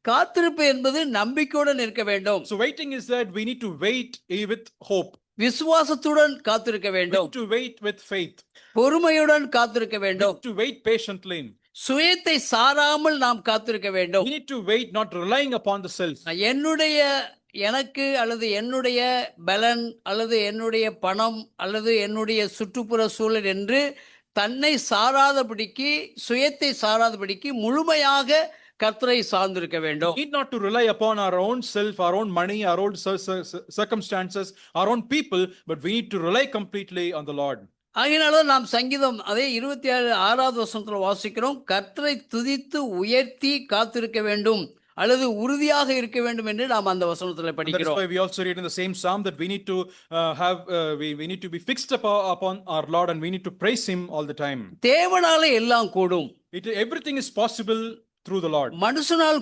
காத்திருப்பு என்பது நம்பிக்கையுடன் இருக்க வேண்டும். So waiting is that we need to wait with hope. விசுவாசத்துடன் காத்திருக்க We வேண்டும். need to wait with faith. பொறுமையுடன் காத்திருக்க We வேண்டும். need to wait patiently. சுயத்தை சாராமல் நாம் காத்திருக்க வேண்டும். We need to wait not relying upon the self. எனக்கு அல்லது என்னுடைய பலன் அல்லது என்னுடைய பணம் அல்லது என்னுடைய சுற்றுப்புற சூழல் என்று தன்னை சாராதபடிக்கு, சுயத்தை சாராதபடிக்கு முழுமையாக கர்த்தரை சார்ந்திருக்க வேண்டும். We need not to rely upon our own self, our own money, our own circumstances, our own people, but we need to rely completely on the Lord. ஆகையினால நாம் சங்கீதம் அதே 26வது வசனத்தில் வாசிக்கிறோம், கர்த்தரை துதித்து உயர்த்தி காத்திருக்க வேண்டும் அல்லது உறுதியாக இருக்க வேண்டும் என்று நாம் அந்த வசனத்தில் படிக்கிறோம். That's why we also read in the same psalm that we need to we need to be fixed upon our Lord, and we need to praise him all the time. தேவனாலே எல்லாம் கூடும். Everything is possible through the Lord. மனுஷனால்